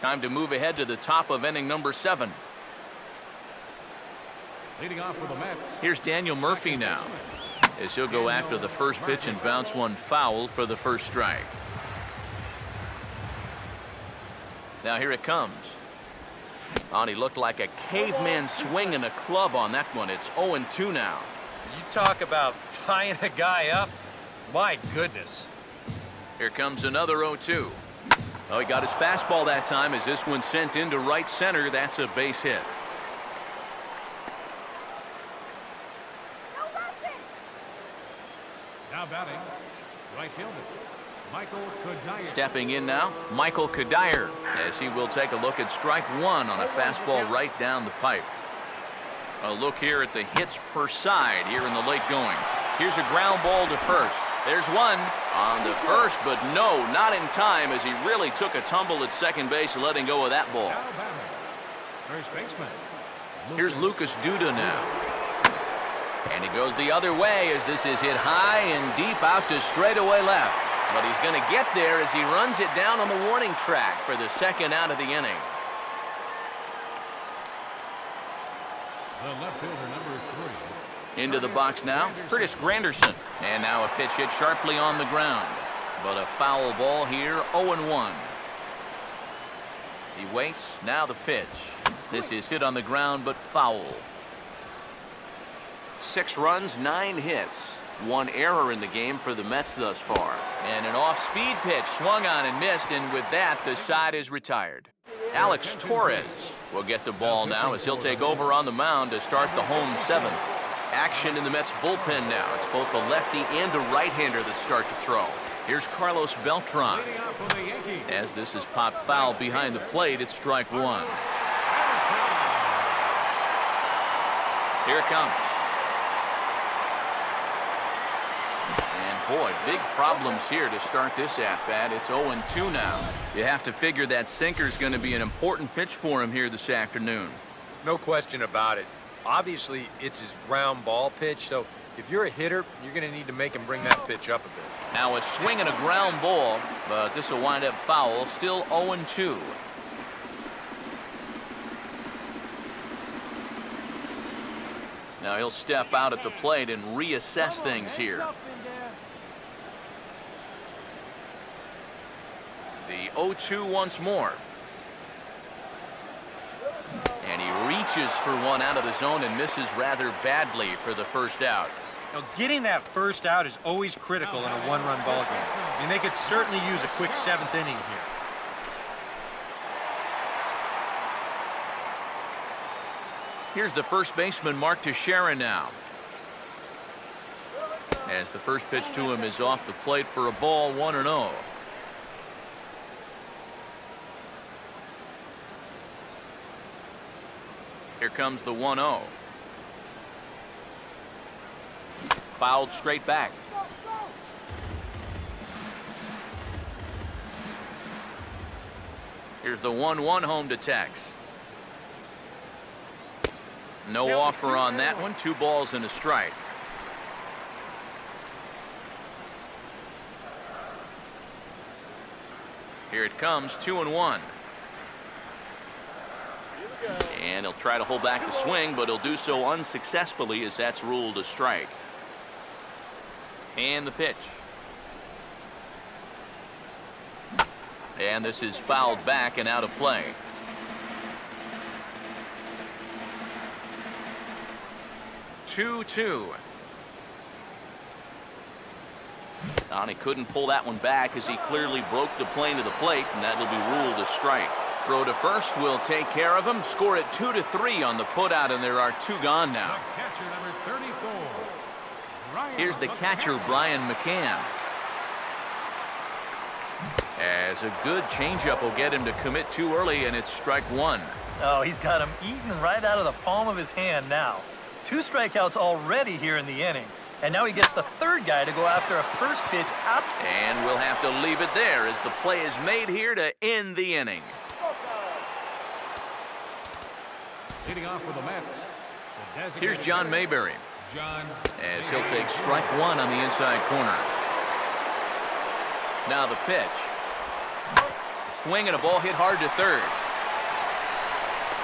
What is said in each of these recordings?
Time to move ahead to the top of inning number 7. Leading off for the Mets. Here's Daniel Murphy now, as he'll go after the first pitch and bounce one foul for the first strike. Now here it comes. He looked like a caveman swinging a club on that one. It's 0-2 now. You talk about tying a guy up. My goodness. Here comes another 0-2. Oh, he got his fastball that time as this one sent into right center. That's a base hit. Now batting, right fielder, Michael Cuddyer. Stepping in now, Michael Cuddyer, as he will take a look at strike 1 on a fastball right down the pipe. A look here at the hits per side here in the late going. Here's a ground ball to first. There's one on the first, but no, not in time, as he really took a tumble at second base, letting go of that ball. Now batting, first baseman. Here's Lucas Duda now. And he goes the other way as this is hit high and deep out to straightaway left. But he's going to get there as he runs it down on the warning track for the second out of the inning. The left fielder, number 3. Into the box now, Curtis Granderson. And now a pitch hit sharply on the ground. But a foul ball here, 0-1. He waits, now the pitch. This is hit on the ground, but foul. 6 runs, 9 hits. 1 error in the game for the Mets thus far. And an off-speed pitch swung on and missed, and with that, the side is retired. Alex Torres will get the ball now as he'll take over on the mound to start the home 7th. Action in the Mets bullpen now. It's both the lefty and a right-hander that start to throw. Here's Carlos Beltran. As this is popped foul behind the plate, it's strike 1. Here it comes. And boy, big problems here to start this at-bat. It's 0-2 now. You have to figure that sinker's going to be an important pitch for him here this afternoon. No question about it. Obviously, it's his ground ball pitch, so if you're a hitter, you're going to need to make him bring that pitch up a bit. Now a swing and a ground ball, but this will wind up foul. Still 0-2. Now he'll step out at the plate and reassess things here. The 0-2 once more. And he reaches for one out of the zone and misses rather badly for the first out. Now, getting that first out is always critical in a one-run ball game. I mean, they could certainly use a quick 7th inning here. Here's the first baseman, Mark Teixeira, now. As the first pitch to him is off the plate for a ball, 1-0. Here comes the 1-0. Fouled straight back. Here's the 1-1 home to Tex. No offer on that one. 2 balls and a strike. Here it comes, 2-1. And he'll try to hold back the swing, but he'll do so unsuccessfully as that's ruled a strike. And the pitch. And this is fouled back and out of play. Two. He couldn't pull that one back as he clearly broke the plane of the plate, and that'll be ruled a strike. Throw to first will take care of him. Score it 2-3 on the putout, and there are 2 gone now. Catcher number 34. Here's the catcher, Brian McCann. As a good changeup will get him to commit too early, and it's strike 1. Oh, he's got him eaten right out of the palm of his hand now. 2 strikeouts already here in the inning. And now he gets the 3rd guy to go after a first pitch out. And we'll have to leave it there as the play is made here to end the inning. Leading off for the Mets. Here's John Mayberry. As he'll take strike 1 on the inside corner. Now the pitch. Swing and a ball hit hard to third.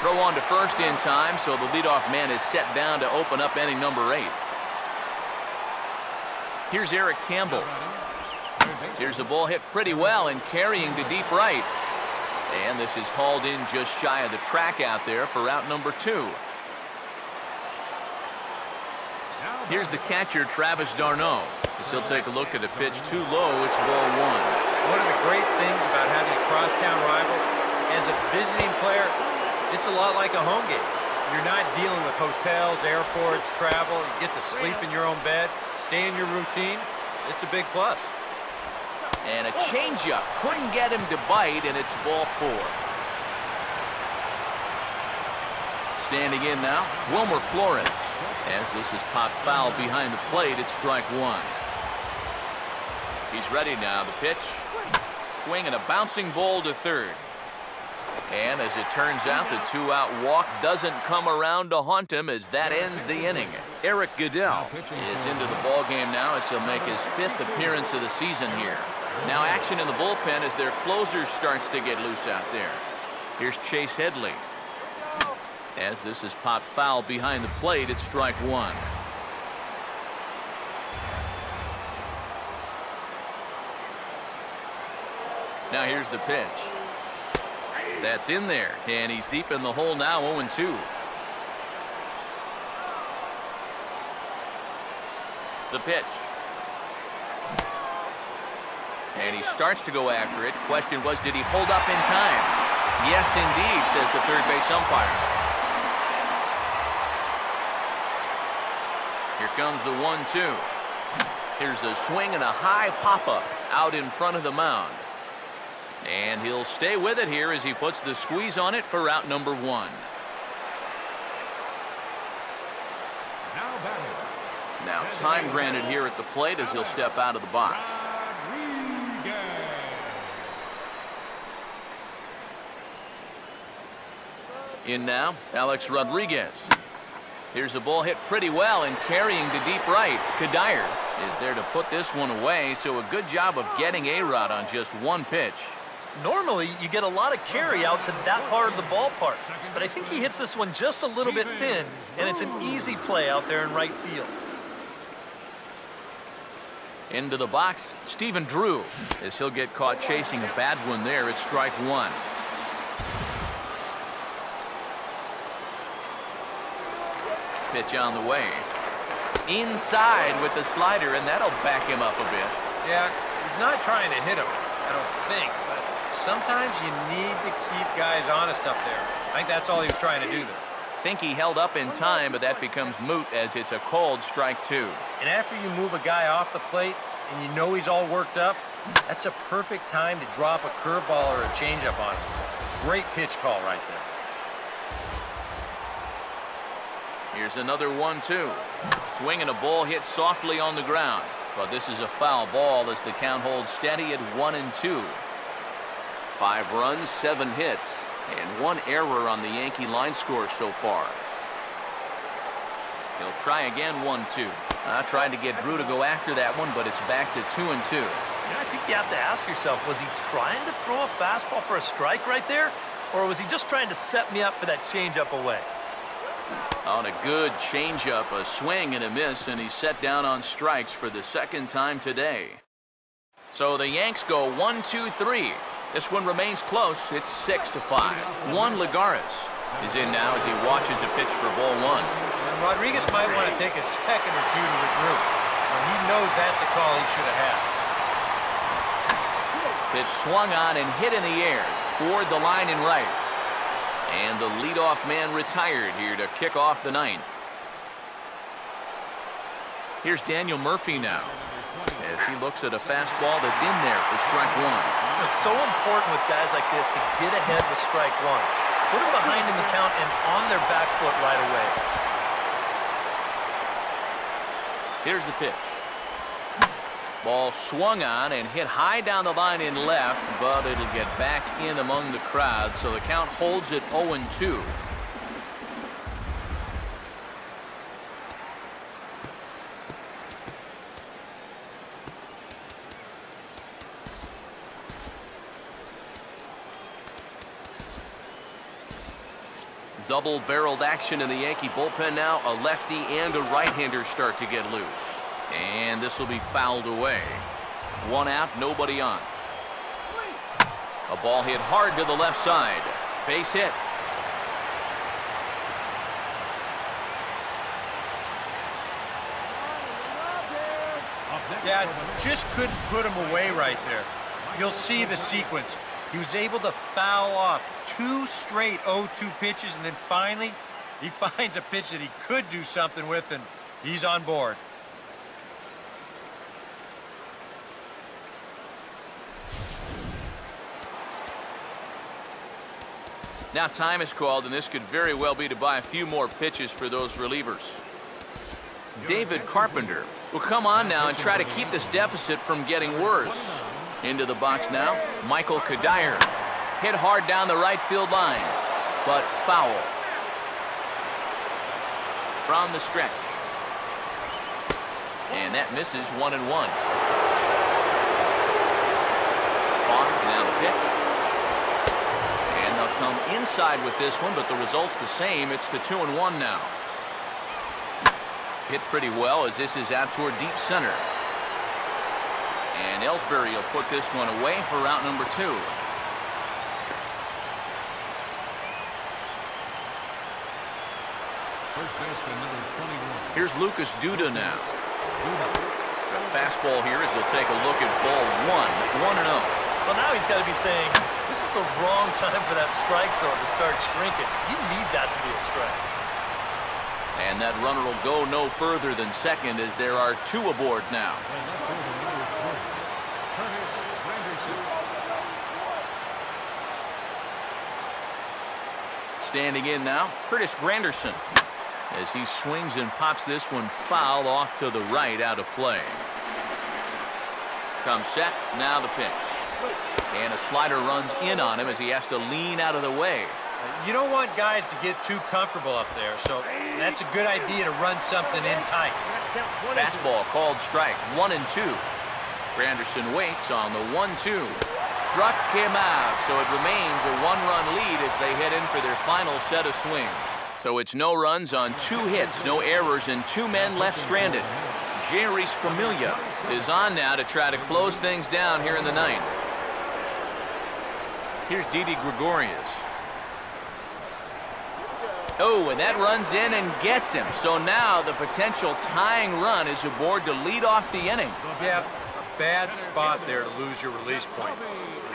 Throw on to first in time, so the leadoff man is set down to open up inning number 8. Here's Eric Campbell. Here's the ball hit pretty well and carrying to deep right. And this is hauled in just shy of the track out there for out number 2. Here's the catcher, Travis d'Arnaud. As he'll take a look at a pitch too low, it's ball 1. One of the great things about having a crosstown rival, as a visiting player, it's a lot like a home game. You're not dealing with hotels, airports, travel. You get to sleep in your own bed, stay in your routine. It's a big plus. And a changeup. Couldn't get him to bite, and it's ball 4. Standing in now, Wilmer Flores. As this is popped foul behind the plate, it's strike 1. He's ready now. The pitch. Swing and a bouncing ball to third. And as it turns out, the 2-out walk doesn't come around to haunt him as that ends the inning. Eric Goodell is into the ballgame now as he'll make his 5th appearance of the season here. Now action in the bullpen as their closer starts to get loose out there. Here's Chase Headley. As this is popped foul behind the plate, it's strike 1. Now here's the pitch. That's in there, and he's deep in the hole now, 0-2. The pitch. And he starts to go after it. Question was, did he hold up in time? Yes, indeed, says the third base umpire. Here comes the 1-2. Here's a swing and a high pop-up out in front of the mound. And he'll stay with it here as he puts the squeeze on it for out number 1. Now time granted here at the plate as he'll step out of the box. In now, Alex Rodriguez. Here's a ball hit pretty well and carrying to deep right. Kadire is there to put this one away, so a good job of getting A-Rod on just one pitch. Normally, you get a lot of carry out to that part of the ballpark, but I think he hits this one just a little bit thin, and it's an easy play out there in right field. Into the box, Stephen Drew, as he'll get caught chasing a bad one there. It's strike 1. Pitch on the way. Inside with the slider, and that'll back him up a bit. Yeah, he's not trying to hit him, I don't think, but sometimes you need to keep guys honest up there. I think that's all he was trying to do there. Think he held up in time, but that becomes moot as it's a called strike 2. And after you move a guy off the plate and you know he's all worked up, that's a perfect time to drop a curveball or a changeup on him. Great pitch call right there. Here's another 1-2. Swing and a ball hit softly on the ground. But this is a foul ball as the count holds steady at 1-2. 5 runs, 7 hits, and 1 error on the Yankee line score so far. He'll try again, 1-2. Tried to get Drew to go after that one, but it's back to 2-2. I think you have to ask yourself, was he trying to throw a fastball for a strike right there? Or was he just trying to set me up for that changeup away? On a good changeup, a swing and a miss, and he's set down on strikes for the second time today. So the Yanks go 1-2-3. This one remains close. It's 6-5. Juan Lagares is in now as he watches a pitch for ball 1. And Rodriguez might want to take a second or two to regroup. He knows that's a call he should have had. Pitch swung on and hit in the air toward the line in right. And the leadoff man retired here to kick off the 9th. Here's Daniel Murphy now as he looks at a fastball that's in there for strike 1. It's so important with guys like this to get ahead with strike 1. Put them behind in the count and on their back foot right away. Here's the pitch. Ball swung on and hit high down the line in left, but it'll get back in among the crowd, so the count holds at 0-2. Double-barreled action in the Yankee bullpen now. A lefty and a right-hander start to get loose. And this will be fouled away. 1 out, nobody on. A ball hit hard to the left side. Base hit. Yeah, just couldn't put him away right there. You'll see the sequence. He was able to foul off 2 straight 0-2 pitches, and then finally he finds a pitch that he could do something with, and he's on board. Now time is called, and this could very well be to buy a few more pitches for those relievers. David Carpenter will come on now and try to keep this deficit from getting worse. Into the box now, Michael Kadire. Hit hard down the right field line, but foul. From the stretch. And that misses 1-1. Barnes now the pitch. And they'll come inside with this one, but the result's the same. It's the 2-1 now. Hit pretty well as this is out toward deep center. And Ellsbury will put this one away for route number 2. First baseman number 21. Here's Lucas Duda now. The fastball here as we'll take a look at ball 1, 1-0. Well, now he's got to be saying, this is the wrong time for that strike zone to start shrinking. You need that to be a strike. And that runner will go no further than second as there are 2 aboard now. Standing in now, Curtis Granderson, as he swings and pops this one foul off to the right, out of play. Comes set, now the pitch. And a slider runs in on him as he has to lean out of the way. You don't want guys to get too comfortable up there, so that's a good idea to run something in tight. Fastball called strike, 1-2. Granderson waits on the 1-2. Struck him out, so it remains a 1-run lead as they head in for their final set of swings. So it's no runs on 2 hits, no errors, and 2 men left stranded. Jerry Familia is on now to try to close things down here in the 9th. Here's Didi Gregorius. Oh, and that runs in and gets him. So now the potential tying run is aboard to lead off the inning. Yeah, a bad spot there to lose your release point.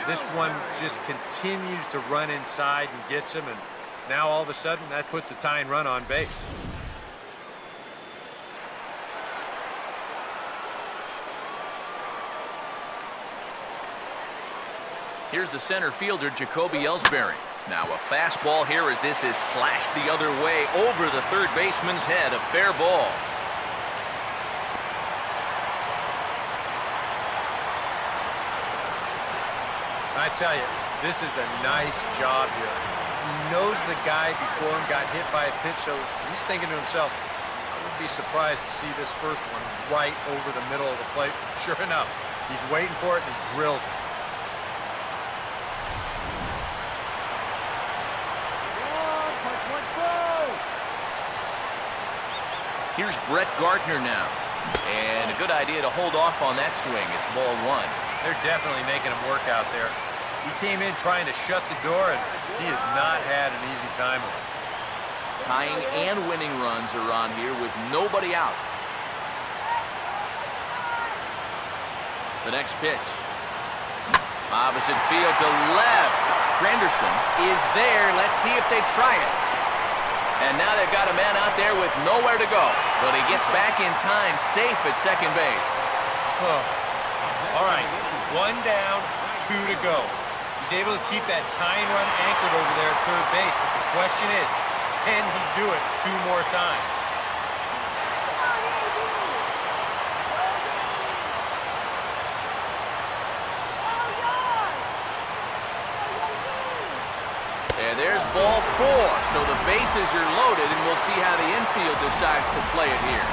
This one just continues to run inside and gets him, and now all of a sudden that puts a tying run on base. Here's the center fielder, Jacoby Ellsbury. Now a fastball here as this is slashed the other way over the third baseman's head. A fair ball. I tell you, this is a nice job here. He knows the guy before him got hit by a pitch, so he's thinking to himself, I wouldn't be surprised to see this first one right over the middle of the plate. Sure enough, he's waiting for it and he drills it. Here's Brett Gardner now. And a good idea to hold off on that swing. It's ball 1. They're definitely making him work out there. He came in trying to shut the door, and he has not had an easy time with it. Tying and winning runs are on here with nobody out. The next pitch. Opposite field to left. Granderson is there. Let's see if they try it. And now they've got a man out there with nowhere to go. But he gets back in time, safe at second base. Oh. All right, 1 down, 2 to go. He's able to keep that tying run anchored over there at third base. But the question is, can he do it 2 more times? And there's ball 4. So the bases are loaded, and we'll see how the infield decides to play it here.